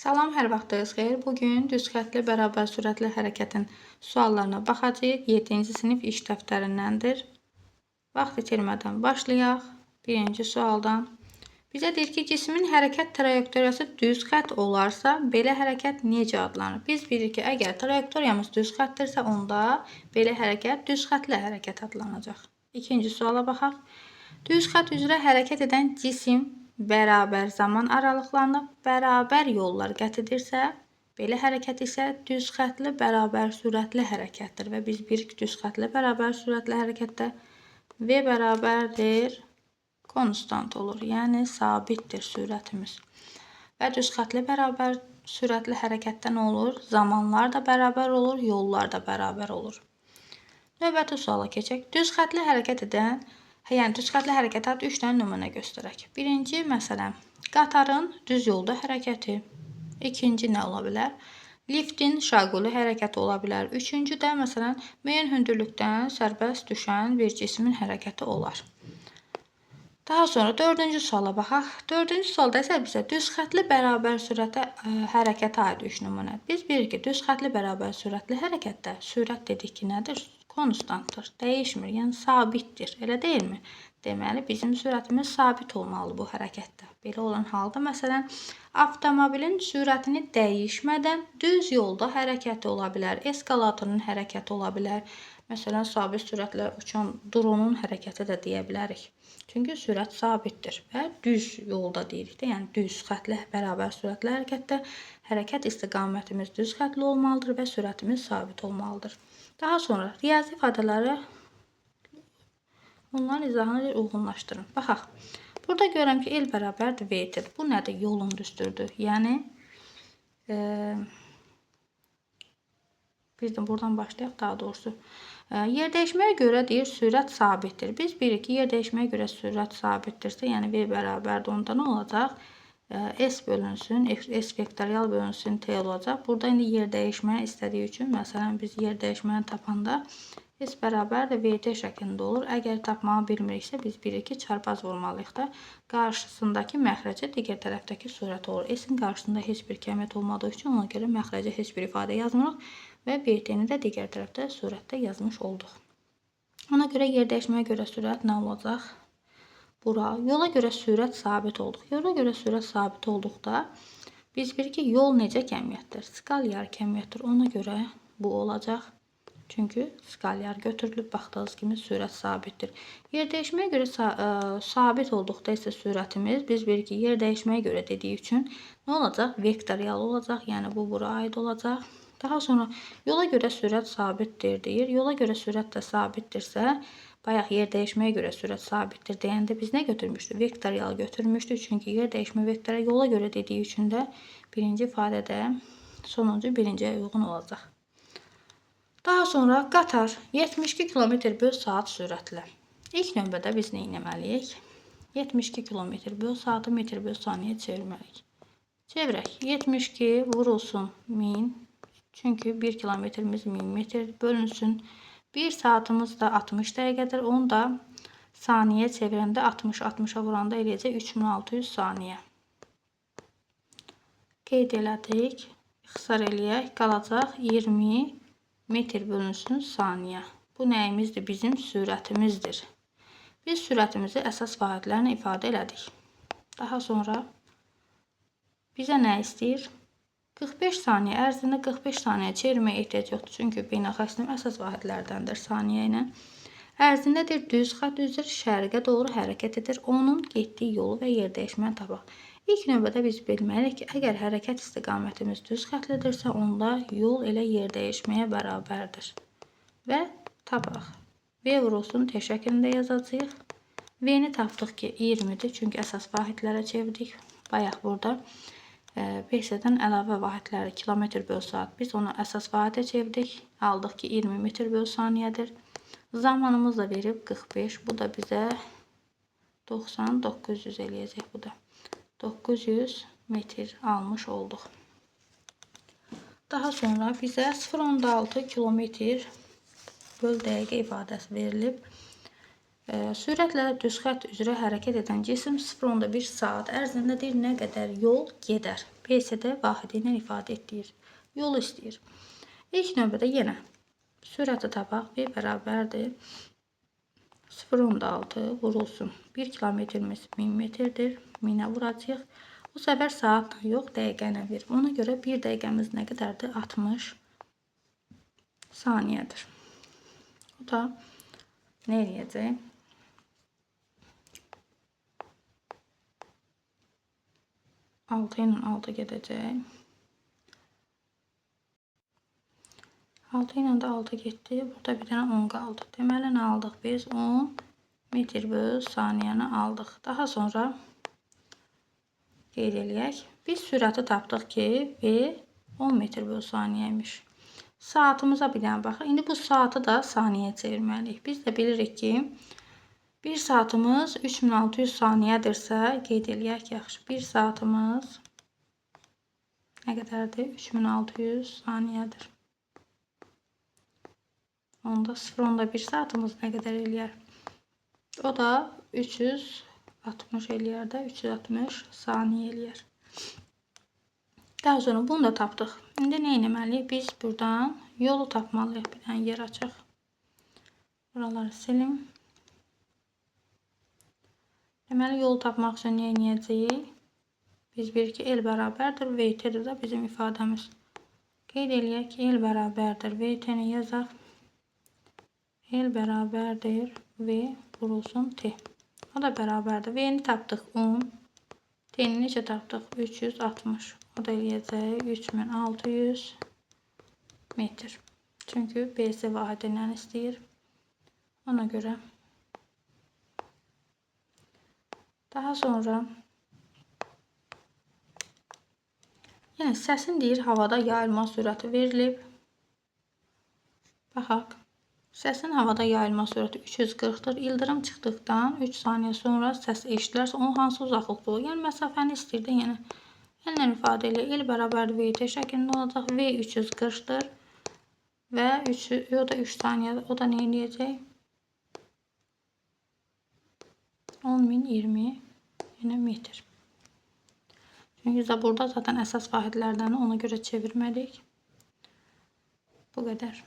Salam, hər vaxtınız xeyir. Bugün düz xətli bərabər sürətli hərəkətin suallarına baxacağıq. 7-ci sinif iş dəftərindəndir. Vaxt itirmədən başlayaq. Birinci sualdan. Bizə deyir ki, cismin hərəkət trayektoriyası düz xət olarsa, belə hərəkət necə adlanır? Biz bilirik ki, əgər trayektoriyamız düz xətdirsə, onda belə hərəkət düz xətli hərəkət adlanacaq. İkinci suala baxaq. Düz xət üzrə hərəkət edən cisim bərabər zaman aralıqlarında bərabər yollar qət edirsə, belə hərəkət isə düz xətli bərabər sürətli hərəkətdir və biz bilirik düz xətli bərabər sürətli hərəkətdə V bərabərdir konstant olur, yəni sabitdir sürətimiz. Və düz xətli bərabər sürətli hərəkətdə nə olur? Zamanlar da bərabər olur, yollar da bərabər olur. Növbəti suala keçək. Düz xətli hərəkət edən düz xətli hərəkət adlı 3 dənə nümunə göstərək. Birinci məsələ, qatarın düz yolda hərəkəti. İkinci nə ola bilər? Liftin şaquli hərəkəti ola bilər. Üçüncü də məsələn, müəyyən hündürlükdən sərbəst düşən bir cismin hərəkəti olar. Daha sonra dördüncü suala baxaq. Dördüncü sualda isə bizə düz xətli bərabər sürətə hərəkətə aid 3 nümunə. Biz bilirik ki, düz xətli bərabər sürətli hərəkətdə sürət dedik ki, nədir? Konstantdır, dəyişmir, yəni sabitdir, elə deyilmi? Deməli, bizim sürətimiz sabit olmalı bu hərəkətdə. Belə olan halda, məsələn, avtomobilin sürətini dəyişmədən düz yolda hərəkəti ola bilər, eskalatorun hərəkəti ola bilər. Məsələn, sabit sürətlə uçan dronun hərəkəti də deyə bilərik. Çünki sürət sabitdir və düz yolda deyirik də, yəni düz xətli bərabər sürətli hərəkətdə hərəkət istiqamətimiz düz xətli olmalıdır və sürətimiz sabit olmalıdır. Daha sonra riyazi ifadələri onların izahını uyğunlaşdırın. Baxaq. Burada görürəm ki, L bərabərdir V-dir. Bu nədir? Yolun düzdürdür. Yəni biz də buradan başlayaq daha doğrusu. Yer dəyişməyə görə deyir, sürət sabitdir. Biz bilirik ki, yer dəyişməyə görə sürət sabitdirsə, yəni V bərabərdir. Onda nə olacaq? S bölünsün, S vektorial bölünsün T olacaq. Burada indi yer dəyişməyə istədiyi üçün, məsələn, biz yer dəyişməni tapanda S bərabər də VT şəklində olur. Əgər tapmağı bilmiriksə, biz bilirik ki, çarpaz vurmalıyıq da. Qarşısındakı məxrəcə digər tərəfdəki surət olur. S-in qarşısında heç bir kəmiyyət olmadığı üçün ona görə məxrəcə heç bir ifadə yazmırıq və VT-ni də digər tərəfdə surətdə yazmış olduq. Ona görə yer dəyişməyə görə sürət nə olacaq? Bura. Yola görə sürət sabit olduq. Yola görə sürət sabit olduqda biz bilirik ki, yol necə kəmiyyətdir? Skalyar kəmiyyətdir. Ona görə bu olacaq. Çünki skalyar götürülüb, baxdığınız kimi sürət sabitdir. Yer dəyişməyə görə sabit olduqda isə sürətimiz, biz bilirik ki, yer dəyişməyə görə dediyi üçün nə olacaq? Vektorial olacaq. Yəni bu bura aid olacaq. Daha sonra yola görə sürət sabitdir deyir. Yola görə sürət də sabitdirsə, bayaq yer dəyişməyə görə sürət sabitdir deyəndə biz nə götürmüşdük? Vektorial götürmüşdük. Çünki yer dəyişmə vektorial yola görə dediyi üçün də birinci ifadədə sonuncu birinciyə uyğun olacaq. Daha sonra qatar 72 km/saat sürətlə. İlk növbədə biz nə etməliyik? 72 km/saatı metr/saniyə çevirməliyik. Çevirək. 72 vurulsun 1000. Çünki 1 kilometrimiz 1000 metr bölünsün. 1 saatımız da 60 dəqiqədir. Onu da saniyə çevirəndə 60-60'a vuranda eləyəcək 3600 saniyə. Qeyd elədik. İxtisar eləyək. Qalacaq 20 metr bölünsün saniyə. Bu nəyimizdir? Bizim sürətimizdir. Biz sürətimizi əsas vahidlərlə ifadə elədik. Daha sonra bizə nə istəyir? 45 saniyə ərzində 45 saniyə çevirməyə ehtiyac yoxdur. Çünki beynəlxalq sistem əsas vahidlərdəndir saniyə ilə. Ərzindədir düz xətt üzrə şərqə doğru hərəkət edir. Onun getdiyi yolu və yer dəyişməni tapaq. İlk növbədə biz bilməliyik ki, əgər hərəkət istiqamətimiz düz xətlidirsə, onda yol elə yer dəyişməyə bərabərdir. Və tapaq. V vurulsun T şəklində yazacağıq. V-ni tapdıq ki, 20'dir. Çünki əsas vahidlərə çevirdik. Bayaq burada PSdən əlavə vahidləri km/saat. Biz onu əsas vahidə çevirdik. Aldıq ki, 20 metr/saniyədir. Zamanımız da verib 45. Bu da bizə 90-900 eləyəcək bu da. 900 metr almış olduq. Daha sonra bizə 0.6 km/dəqiqə ifadəsi verilib. Sürətlə düz xətt üzrə hərəkət edən cisim 0,1 saat ərzində deyir nə qədər yol gedər. PSD vahidi ilə ifadə etdirir. Yolu istəyir. İlk növbədə yenə sürəti tapaq. V bərabərdir 0,6 vurulsun. 1 kilometrimiz 1000 metrdir. 1000-ə vuracaq. Bu səfər saatla yox, dəqiqə ilə verir. Ona görə 1 dəqiqəmiz nə qədərdir? 60 saniyədir. O da nə eləyəcək? 6 ilə 6 gedəcək. 6 ilə də 6 getdi. Burada bir dənə 10 qaldı. Deməli, nə aldıq biz? 10 metr bölü saniyəni aldıq. Daha sonra qeyd eləyək. Biz sürəti tapdıq ki, V 10 metr bölü saniyəymiş. Saatımıza bir dənə baxaq. İndi bu saatı da saniyəyə çevirməliyik. Biz də bilirik ki, 1 saatımız 3600 saniyədirsə, qeyd eləyək yaxşı. 1 saatımız nə qədərdir? 3600 saniyədir. Onda 0,1 saatımız nə qədər eləyər? O da 360 eləyər də, 360 saniyə eləyər. Daha sonra bunu da tapdıq. İndi nə etməliyik? Biz buradan yolu tapmalıyıq. Bir dənə yer açaq. Buraları silim. Deməli, yolu tapmaq üçün nə edəcəyik? Biz bilirik ki, L bərabərdir. VT-dir də bizim ifadəmiz. Qeyd eləyək ki, L bərabərdir. VT-ni yazaq. L bərabərdir. V vurulsun T. O da bərabərdir. V-ni tapdıq 10. T-ni necə tapdıq? 360. O da eləyəcək 3600 metr. Çünki BC vahidindən istəyir. Ona görə. Daha sonra yəni səsin deyir havada yayılma sürəti verilib. Baxaq. Səsin havada yayılma sürəti 340-dır. İldırım çıxdıqdan 3 saniyə sonra səs eşidilərsə onun hansı uzaqlıqda olur? Yəni məsafəni istəyir də yenə. Yenə ifadə elə L bərabərdir VT şəklində olacaq. V 340-dır və o da 3 saniyədir. O da nə eləyəcək? 10.020 yəni metr. Çünki burada zaten əsas vahidlərdən ona görə çevirmədik. Bu qədər.